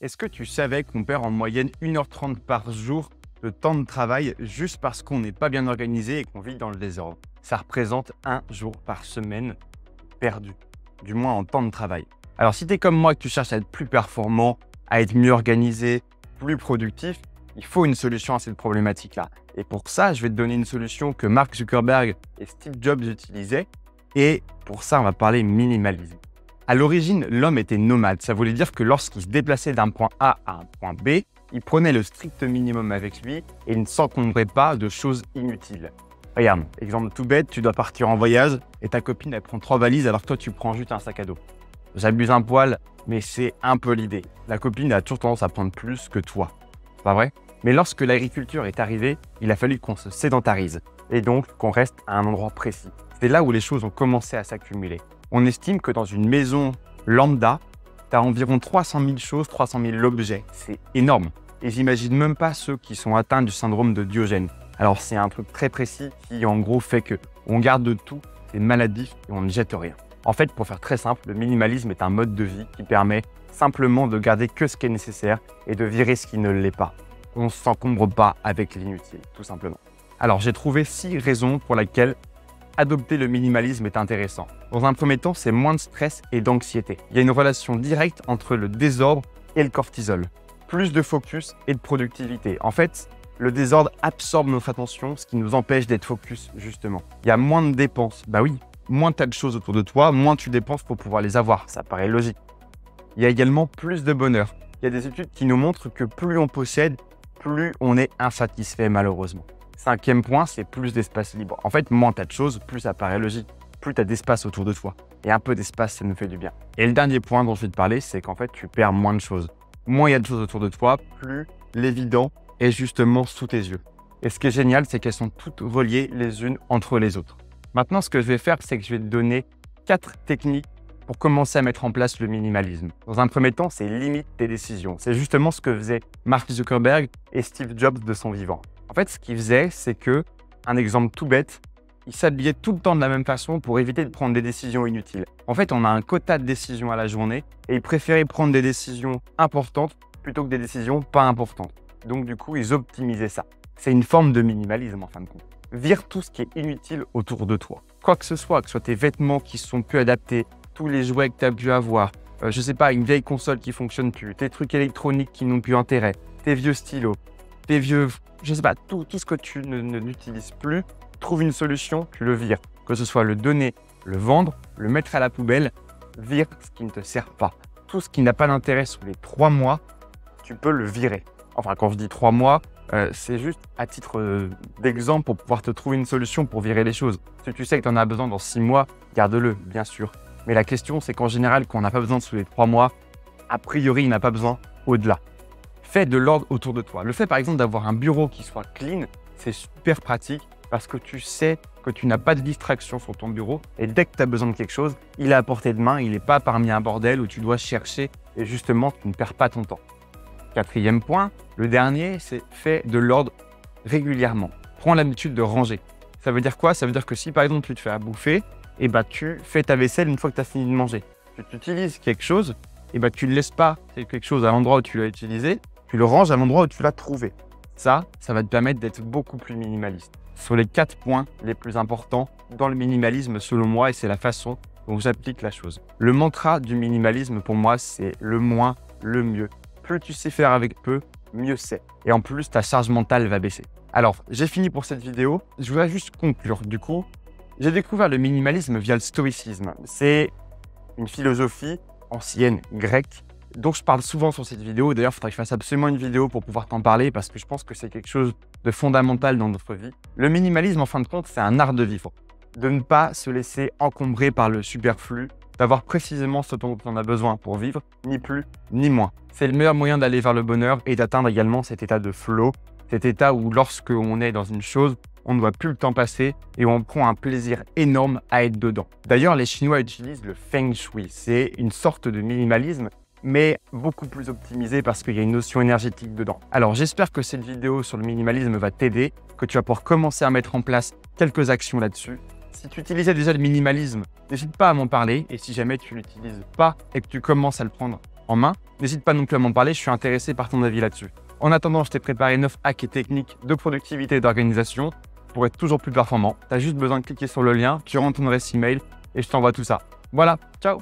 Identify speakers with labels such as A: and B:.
A: Est-ce que tu savais qu'on perd en moyenne 1h30 par jour de temps de travail juste parce qu'on n'est pas bien organisé et qu'on vit dans le désordre? Ça représente un jour par semaine perdu, du moins en temps de travail. Alors si tu es comme moi et que tu cherches à être plus performant, à être mieux organisé, plus productif, il faut une solution à cette problématique-là. Et pour ça, je vais te donner une solution que Mark Zuckerberg et Steve Jobs utilisaient. Et pour ça, on va parler minimalisme. À l'origine, l'homme était nomade. Ça voulait dire que lorsqu'il se déplaçait d'un point A à un point B, il prenait le strict minimum avec lui et il ne s'encombrait pas de choses inutiles. Regarde, exemple tout bête, tu dois partir en voyage et ta copine elle prend 3 valises alors que toi tu prends juste un sac à dos. J'abuse un poil, mais c'est un peu l'idée. La copine a toujours tendance à prendre plus que toi. C'est pas vrai? Mais lorsque l'agriculture est arrivée, il a fallu qu'on se sédentarise et donc qu'on reste à un endroit précis. C'est là où les choses ont commencé à s'accumuler. On estime que dans une maison lambda, tu as environ 300 000 choses, 300 000 objets. C'est énorme. Et j'imagine même pas ceux qui sont atteints du syndrome de Diogène. Alors c'est un truc très précis qui en gros fait qu'on garde tout, c'est maladif et on ne jette rien. En fait, pour faire très simple, le minimalisme est un mode de vie qui permet simplement de garder que ce qui est nécessaire et de virer ce qui ne l'est pas. On ne s'encombre pas avec l'inutile, tout simplement. Alors j'ai trouvé 6 raisons pour lesquelles adopter le minimalisme est intéressant. Dans un premier temps, c'est moins de stress et d'anxiété. Il y a une relation directe entre le désordre et le cortisol. Plus de focus et de productivité. En fait, le désordre absorbe notre attention, ce qui nous empêche d'être focus, justement. Il y a moins de dépenses. Bah oui, moins tu as de choses autour de toi, moins tu dépenses pour pouvoir les avoir. Ça paraît logique. Il y a également plus de bonheur. Il y a des études qui nous montrent que plus on possède, plus on est insatisfait, malheureusement. 5e point, c'est plus d'espace libre. En fait, moins tu as de choses, plus ça paraît logique. Plus tu as d'espace autour de toi. Et un peu d'espace, ça nous fait du bien. Et le dernier point dont je vais te parler, c'est qu'en fait, tu perds moins de choses. Moins il y a de choses autour de toi, plus l'évident est justement sous tes yeux. Et ce qui est génial, c'est qu'elles sont toutes reliées les unes entre les autres. Maintenant, ce que je vais faire, c'est que je vais te donner 4 techniques pour commencer à mettre en place le minimalisme. Dans un premier temps, c'est limite tes décisions. C'est justement ce que faisaient Mark Zuckerberg et Steve Jobs de son vivant. En fait, ce qu'ils faisaient, c'est que, un exemple tout bête, ils s'habillaient tout le temps de la même façon pour éviter de prendre des décisions inutiles. En fait, on a un quota de décisions à la journée et ils préféraient prendre des décisions importantes plutôt que des décisions pas importantes. Donc du coup, ils optimisaient ça. C'est une forme de minimalisme en fin de compte. Vire tout ce qui est inutile autour de toi. Quoi que ce soit tes vêtements qui sont plus adaptés, tous les jouets que tu as pu avoir, je sais pas, une vieille console qui fonctionne plus, tes trucs électroniques qui n'ont plus intérêt, tes vieux stylos, tes vieux, je sais pas, tout ce que tu n'utilises plus, trouve une solution, tu le vires. Que ce soit le donner, le vendre, le mettre à la poubelle, vire ce qui ne te sert pas. Tout ce qui n'a pas d'intérêt sous les 3 mois, tu peux le virer. Enfin, quand je dis 3 mois, c'est juste à titre d'exemple pour pouvoir te trouver une solution pour virer les choses. Si tu sais que tu en as besoin dans 6 mois, garde-le, bien sûr. Mais la question, c'est qu'en général, quand on n'a pas besoin sous les 3 mois, a priori, il n'a pas besoin au-delà. Fais de l'ordre autour de toi. Le fait, par exemple, d'avoir un bureau qui soit clean, c'est super pratique parce que tu sais que tu n'as pas de distraction sur ton bureau et dès que tu as besoin de quelque chose, il est à portée de main, il n'est pas parmi un bordel où tu dois chercher et justement, tu ne perds pas ton temps. 4e point, le dernier, c'est fais de l'ordre régulièrement. Prends l'habitude de ranger. Ça veut dire quoi? Ça veut dire que si par exemple tu te fais à bouffer, et tu fais ta vaisselle une fois que tu as fini de manger. Tu utilises quelque chose, et tu ne laisses pas quelque chose à l'endroit où tu l'as utilisé, tu le ranges à l'endroit où tu l'as trouvé. Ça va te permettre d'être beaucoup plus minimaliste. Ce sont les 4 points les plus importants dans le minimalisme selon moi et c'est la façon dont j'applique la chose. Le mantra du minimalisme pour moi, c'est le moins, le mieux. Plus tu sais faire avec peu, mieux c'est. Et en plus, ta charge mentale va baisser. Alors, j'ai fini pour cette vidéo. Je voudrais juste conclure. Du coup, j'ai découvert le minimalisme via le stoïcisme. C'est une philosophie ancienne, grecque, dont je parle souvent sur cette vidéo. D'ailleurs, il faudrait que je fasse absolument une vidéo pour pouvoir t'en parler parce que je pense que c'est quelque chose de fondamental dans notre vie. Le minimalisme, en fin de compte, c'est un art de vivre. De ne pas se laisser encombrer par le superflu, d'avoir précisément ce dont on a besoin pour vivre, ni plus ni moins. C'est le meilleur moyen d'aller vers le bonheur et d'atteindre également cet état de flow, cet état où lorsque on est dans une chose, on ne voit plus le temps passer et on prend un plaisir énorme à être dedans. D'ailleurs, les Chinois utilisent le Feng Shui. C'est une sorte de minimalisme, mais beaucoup plus optimisé parce qu'il y a une notion énergétique dedans. Alors, j'espère que cette vidéo sur le minimalisme va t'aider, que tu vas pouvoir commencer à mettre en place quelques actions là-dessus. Si tu utilisais déjà le minimalisme, n'hésite pas à m'en parler. Et si jamais tu ne l'utilises pas et que tu commences à le prendre en main, n'hésite pas non plus à m'en parler, je suis intéressé par ton avis là-dessus. En attendant, je t'ai préparé 9 hacks et techniques de productivité et d'organisation pour être toujours plus performant. Tu as juste besoin de cliquer sur le lien, tu rentres ton adresse email et je t'envoie tout ça. Voilà, ciao!